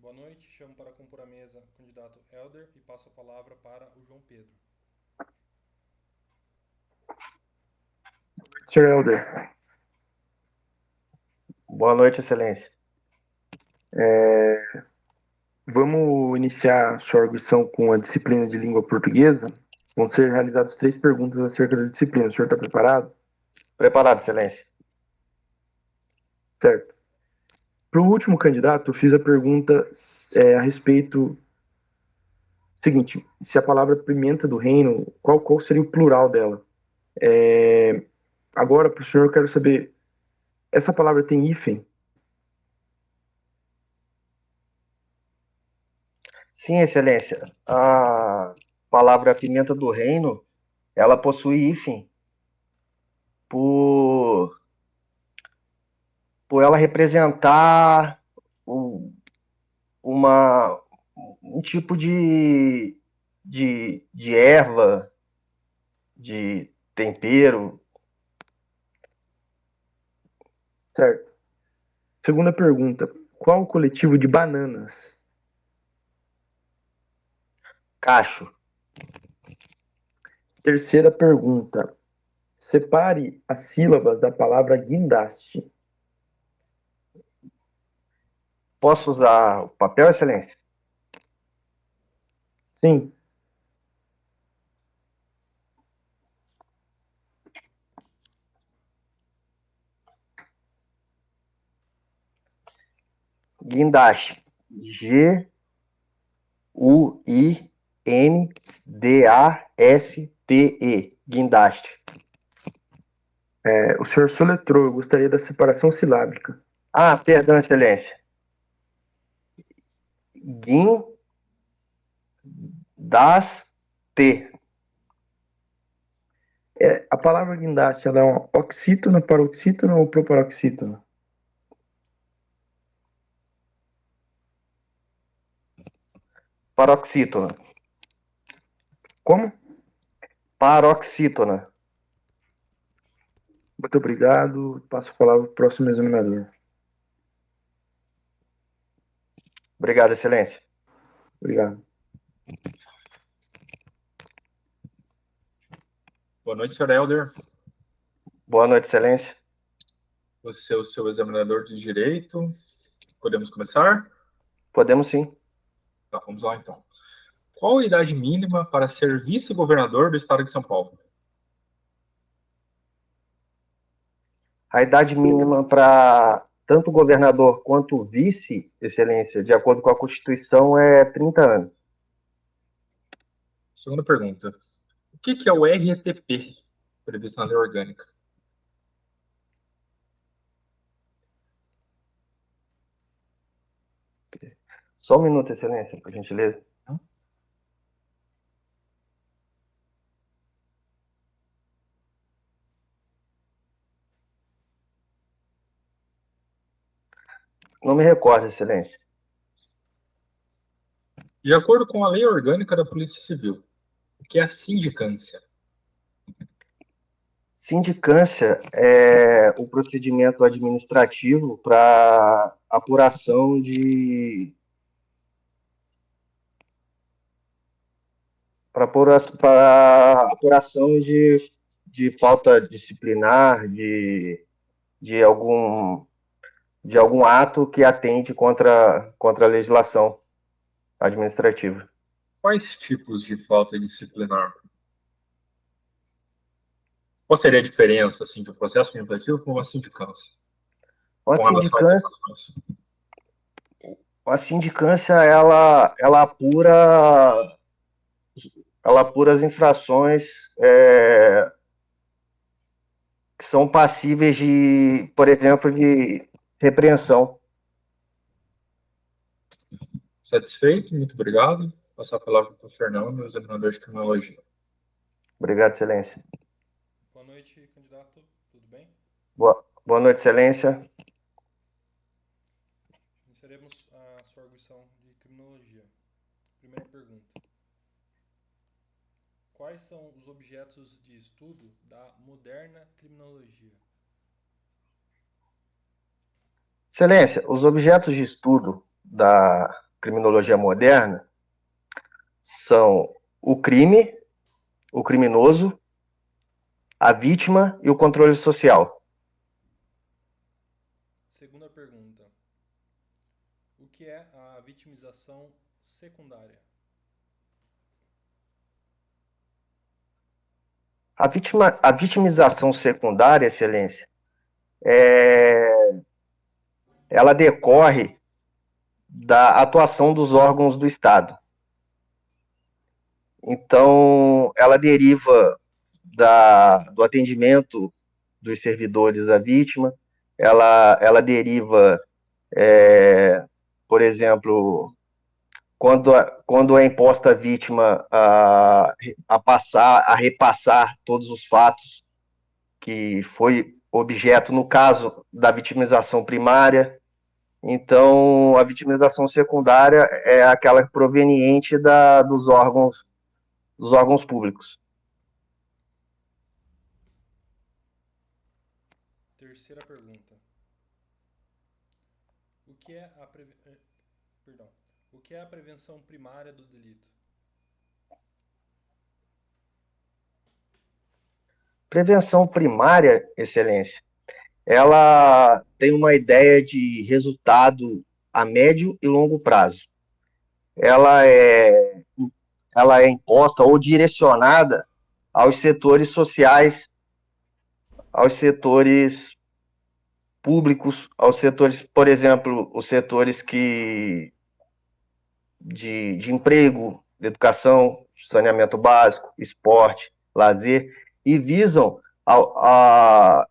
Boa noite, chamo para compor a mesa o candidato Helder e passo a palavra para o João Pedro. Sr. Helder, Boa noite, Excelência. vamos iniciar sua arguição com a disciplina de língua portuguesa. Vão ser realizadas 3 perguntas acerca da disciplina. O senhor está preparado? Preparado, Excelência. Certo. Para o último candidato, eu fiz a pergunta a respeito. Seguinte, se a palavra pimenta do reino, qual seria o plural dela? Agora, para o senhor, eu quero saber, essa palavra tem hífen? Sim, Excelência. A palavra pimenta do reino, ela possui hífen por, por ela representar o- uma, um tipo de erva, de tempero. Certo. Segunda pergunta, qual o coletivo de bananas? Cacho. Terceira pergunta, separe as sílabas da palavra guindaste. Posso usar o papel, Excelência? Sim. Guindaste. Guindaste. Guindaste. O senhor soletrou, eu gostaria da separação silábica. Ah, perdão, Excelência. Guindaste. A palavra guindaste, ela é uma oxítona, paroxítona ou proparoxítona? Paroxítona. Como? Paroxítona. Muito obrigado. Passo a palavra para o próximo examinador. Obrigado, Excelência. Obrigado. Boa noite, Sr. Helder. Boa noite, Excelência. Você é o seu examinador de direito. Podemos começar? Podemos sim. Tá, vamos lá então. Qual a idade mínima para ser vice-governador do estado de São Paulo? A idade mínima para tanto o governador quanto o vice, Excelência, de acordo com a Constituição, é 30 anos. Segunda pergunta. O que é o RETP, previsto na lei orgânica? Só um minuto, Excelência, por gentileza. Não me recordo, Excelência. De acordo com a lei orgânica da Polícia Civil, o que é a sindicância? Sindicância é o procedimento administrativo para apuração de falta disciplinar, de algum ato que atente contra a legislação administrativa. Quais tipos de falta disciplinar? Qual seria a diferença assim, de um processo administrativo com uma sindicância? A Com relação às sindicância, infrações? a sindicância ela apura as infrações que são passíveis de, por exemplo, de repreensão. Satisfeito? Muito obrigado. Vou passar a palavra para o Fernando, examinador de criminologia. Obrigado, Excelência. Boa noite, candidato. Tudo bem? Boa noite, Excelência. Iniciaremos a sua arguição de criminologia. Primeira pergunta. Quais são os objetos de estudo da moderna criminologia? Excelência, os objetos de estudo da criminologia moderna são o crime, o criminoso, a vítima e o controle social. Segunda pergunta. O que é a vitimização secundária? A vitimização secundária, Excelência, ela decorre da atuação dos órgãos do Estado. Então, ela deriva do atendimento dos servidores à vítima, ela deriva, por exemplo, quando é imposta à vítima a repassar todos os fatos que foi objeto, no caso da vitimização primária. Então, a vitimização secundária é aquela proveniente dos órgãos públicos. Terceira pergunta. O que é a prevenção primária do delito? Prevenção primária, Excelência, ela tem uma ideia de resultado a médio e longo prazo. Ela é imposta ou direcionada aos setores sociais, aos setores públicos, aos setores, por exemplo, os setores de emprego, de educação, saneamento básico, esporte, lazer, e visam,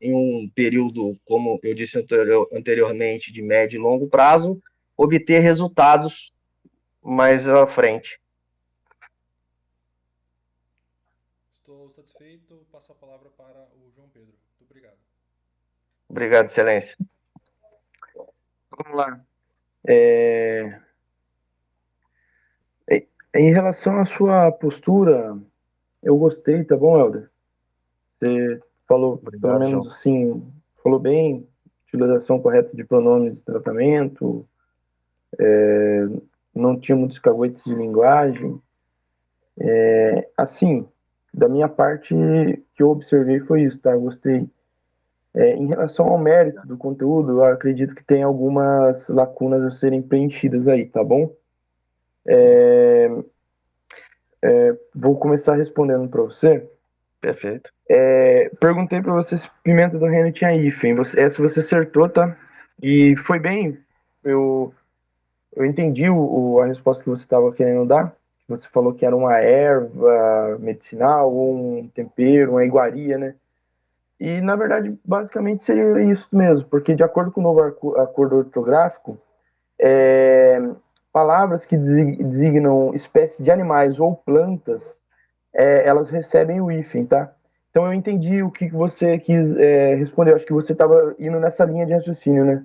em um período, como eu disse anteriormente, de médio e longo prazo, obter resultados mais à frente. Estou satisfeito. Passo a palavra para o João Pedro. Muito obrigado. Obrigado, Excelência. Vamos lá. Em relação à sua postura, eu gostei, tá bom, Helder? Você falou, Obrigado, pelo menos João. assim, falou bem, utilização correta de pronomes de tratamento, não tinha muitos caguetes de linguagem. Assim, da minha parte, que eu observei foi isso, tá? Eu gostei. Em relação ao mérito do conteúdo, eu acredito que tem algumas lacunas a serem preenchidas aí, tá bom? Vou começar respondendo para você. Perfeito. Perguntei para você se Pimenta do Reino tinha hífen. Essa você acertou, tá? E foi bem. Eu entendi a resposta que você estava querendo dar. Você falou que era uma erva medicinal, ou um tempero, uma iguaria, né? E, na verdade, basicamente seria isso mesmo, porque de acordo com o novo acordo ortográfico, palavras que designam espécies de animais ou plantas, elas recebem o hífen, tá? Então eu entendi o que você quis responder. Eu acho que você estava indo nessa linha de raciocínio, né?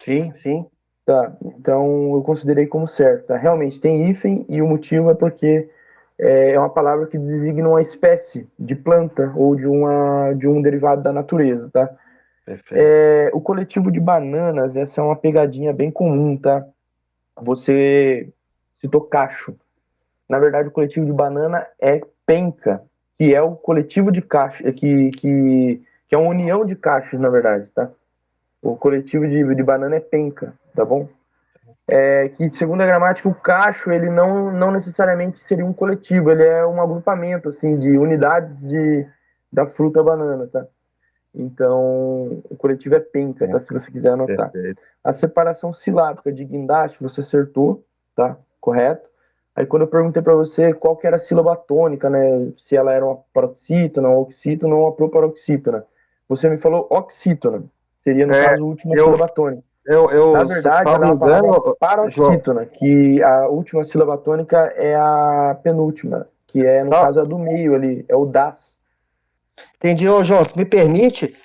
Sim, sim. Tá, então eu considerei como certo, tá? Realmente tem hífen e o motivo é porque é uma palavra que designa uma espécie de planta ou de um derivado da natureza, tá? Perfeito. O coletivo de bananas, essa é uma pegadinha bem comum, tá? Você citou cacho. Na verdade, o coletivo de banana é penca, que é o coletivo de cachos, que é uma união de cachos, na verdade, tá? O coletivo de banana é penca, tá bom? Que segundo a gramática, o cacho, ele não necessariamente seria um coletivo, ele é um agrupamento, assim, de unidades da fruta banana, tá? Então, o coletivo é penca, tá? Se você quiser anotar. Perfeito. A separação silábica de guindaste, você acertou, tá? Correto. Aí quando eu perguntei para você qual que era a sílaba tônica, né? Se ela era uma paroxítona, uma oxítona ou uma proparoxítona. Você me falou oxítona. Seria, no caso, a última sílaba tônica. Na verdade, ela é a palavra paroxítona, que a última sílaba tônica é a penúltima, que é, no caso, a do meio ali, é o das. Entendi, João, se me permite,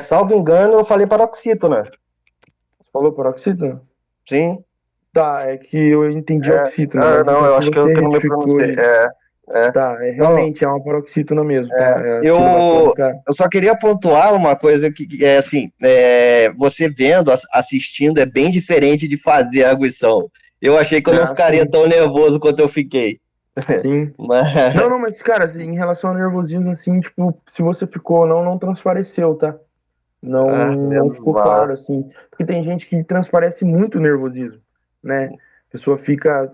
salvo engano, eu falei paroxítona. Você falou paroxítona? Sim. Tá, é que eu entendi oxítona, mas não, então eu se acho que você eu não me retificou pronunciei. Tá, realmente é uma paroxítona mesmo, tá? Eu só queria pontuar uma coisa que é assim, você vendo, assistindo, é bem diferente de fazer a arguição. Eu achei que eu não ficaria sim. tão nervoso quanto eu fiquei. Sim. Mas, Não, mas, cara, assim, em relação ao nervosismo, assim, tipo, se você ficou ou não, não transpareceu, tá? Não, não menos ficou claro, mal. assim. Porque tem gente que transparece muito nervosismo, né? A pessoa fica,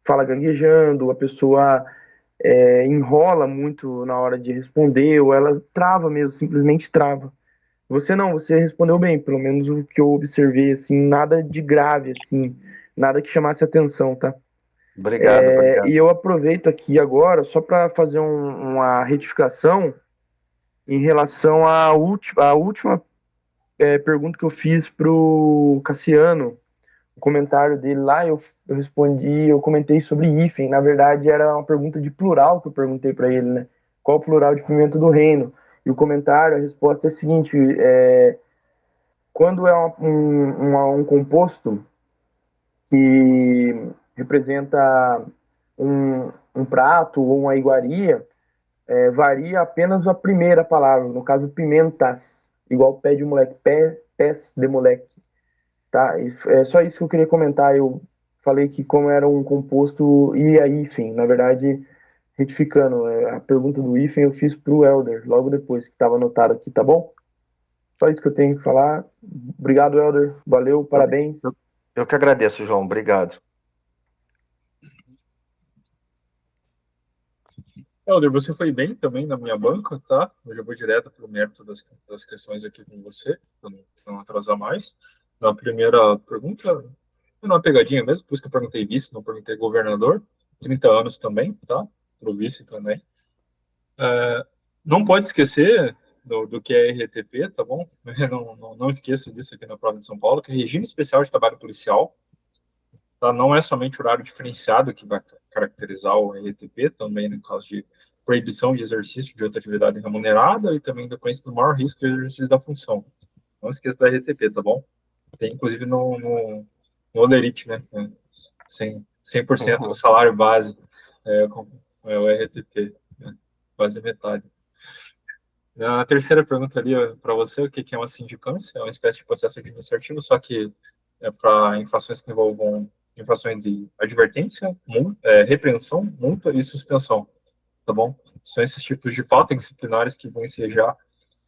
fala gaguejando, a pessoa enrola muito na hora de responder, ou ela trava mesmo, simplesmente trava. Você não, você respondeu bem, pelo menos o que eu observei, assim, nada de grave, assim, nada que chamasse atenção, tá? Obrigado, E obrigado. eu aproveito aqui agora só para fazer uma retificação em relação à última pergunta que eu fiz pro Cassiano. O comentário dele lá, eu respondi, eu comentei sobre hífen. Na verdade, era uma pergunta de plural que eu perguntei para ele, né? Qual o plural de pimenta do reino? E o comentário, a resposta é a seguinte: quando é um composto que representa um prato ou uma iguaria, varia apenas a primeira palavra, no caso, pimentas, igual pé de moleque, pés de moleque, tá? E é só isso que eu queria comentar. Eu falei que como era um composto e a hífen, na verdade, retificando, a pergunta do hífen eu fiz pro Elder, logo depois que estava anotado aqui, tá bom? Só isso que eu tenho que falar. Obrigado, Elder. Valeu, Eu, parabéns. eu, eu que agradeço, João. Obrigado. Helder, você foi bem também na minha banca, tá? Eu já vou direto para o mérito das questões aqui com você, para não atrasar mais. Na primeira pergunta, foi uma pegadinha mesmo, por isso que eu perguntei vice, não perguntei governador. 30 anos também, tá? Para o vice também. Não pode esquecer do que é RTP, tá bom? Não esqueça disso aqui na prova de São Paulo, que é Regime Especial de Trabalho Policial, tá? Não é somente horário diferenciado que vai caracterizar o RTP, também no caso de proibição de exercício de outra atividade remunerada e também da conhecimento do maior risco de exercício da função. Não esqueça da RTP, tá bom? Tem inclusive no Olerite, né? 100% do salário base é o RTP, né? Quase metade. A terceira pergunta ali para você, o que é uma sindicância? É uma espécie de processo administrativo, só que é para infrações que envolvam infrações de advertência, repreensão, multa e suspensão, tá bom? São esses tipos de faltas disciplinares que vão ensejar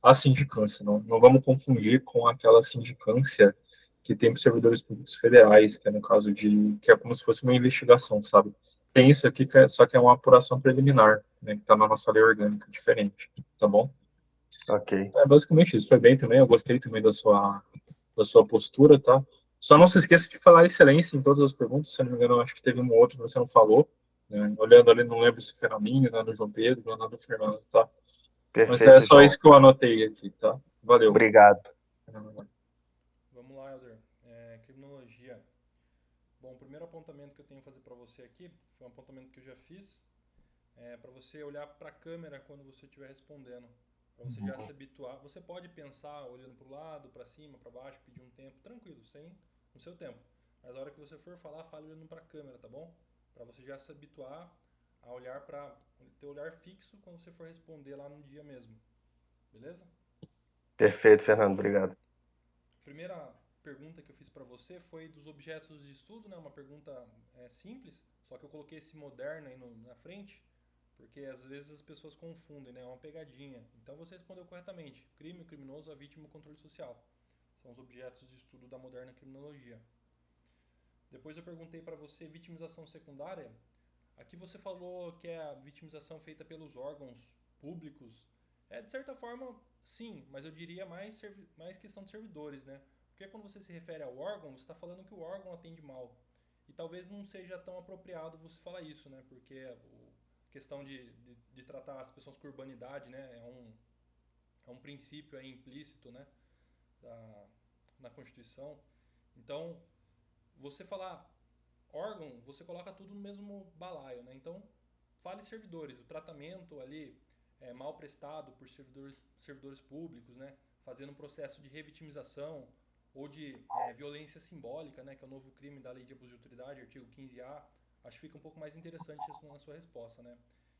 a sindicância. Não vamos confundir com aquela sindicância que tem para servidores públicos federais, que é no caso que é como se fosse uma investigação, sabe? Tem isso aqui, só que é uma apuração preliminar, né, que está na nossa lei orgânica, diferente, tá bom? Ok. É basicamente isso. Foi bem também. Eu gostei também da sua postura, tá? Só não se esqueça de falar excelência em todas as perguntas. Se eu não me engano, eu acho que teve um outro que você não falou. Né? Olhando ali, não lembro se foi na minha, no João Pedro, no Fernando, tá? Mas é Perfeito, só João. isso que eu anotei aqui, tá? Valeu. Obrigado. Vamos lá, Helder. Criminologia. Bom, o primeiro apontamento que eu tenho que fazer para você aqui foi um apontamento que eu já fiz. Para você olhar para a câmera quando você estiver respondendo. Para você já se habituar. Você pode pensar olhando para o lado, para cima, para baixo, pedir um tempo tranquilo, no seu tempo. Mas na hora que você for falar, fale olhando para a câmera, tá bom? Para você já se habituar a olhar para ter olhar fixo quando você for responder lá no dia mesmo. Beleza? Perfeito, Fernando. Obrigado. A primeira pergunta que eu fiz para você foi dos objetos de estudo, né? Uma pergunta simples, só que eu coloquei esse moderno aí na frente, porque às vezes as pessoas confundem, né? É uma pegadinha. Então você respondeu corretamente. Crime, o criminoso, a vítima e o controle social. São os objetos de estudo da moderna criminologia. Depois eu perguntei para você vitimização secundária. Aqui você falou que é a vitimização feita pelos órgãos públicos. De certa forma, sim, mas eu diria mais questão de servidores, né? Porque quando você se refere ao órgão, você está falando que o órgão atende mal. E talvez não seja tão apropriado você falar isso, né? Porque a questão de tratar as pessoas com urbanidade, né? É um princípio aí implícito, né? Na Constituição. Então, você falar órgão, você coloca tudo no mesmo balaio, né? Então, fale servidores. O tratamento ali é mal prestado por servidores públicos, né? Fazendo um processo de revitimização ou de violência simbólica, né? Que é o novo crime da Lei de Abuso de Autoridade, artigo 15A. Acho que fica um pouco mais interessante isso na sua resposta, né?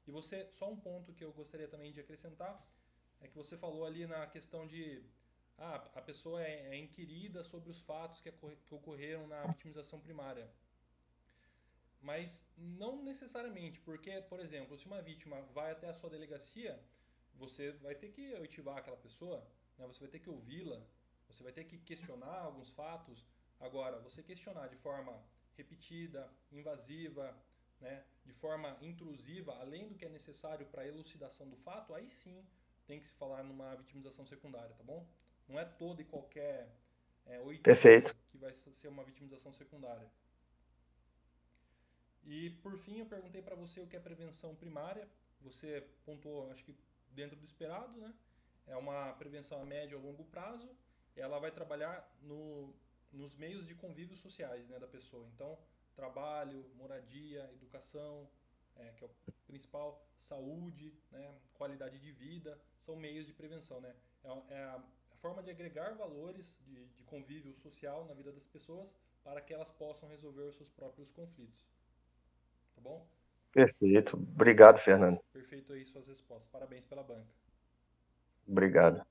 E você, só um ponto que eu gostaria também de acrescentar, é que você falou ali na questão de a pessoa é inquirida sobre os fatos que ocorreram na vitimização primária. mas não necessariamente, porque, por exemplo, se uma vítima vai até a sua delegacia, você vai ter que oitivar aquela pessoa, né? Você vai ter que ouvi-la, você vai ter que questionar alguns fatos. Agora, você questionar de forma repetida, invasiva, né? De forma intrusiva, além do que é necessário para a elucidação do fato, aí sim tem que se falar numa vitimização secundária, tá bom? Não é toda e qualquer Perfeito. oitiva que vai ser uma vitimização secundária. E, por fim, eu perguntei para você o que é prevenção primária. Você pontuou, acho que dentro do esperado, né? É uma prevenção a médio e a longo prazo. Ela vai trabalhar nos meios de convívio sociais, né, da pessoa. Então, trabalho, moradia, educação, que é o principal, saúde, né, qualidade de vida, são meios de prevenção, né? É a forma de agregar valores de convívio social na vida das pessoas para que elas possam resolver os seus próprios conflitos. Tá bom? Perfeito. Obrigado, Fernando. Perfeito aí suas respostas. Parabéns pela banca. Obrigado.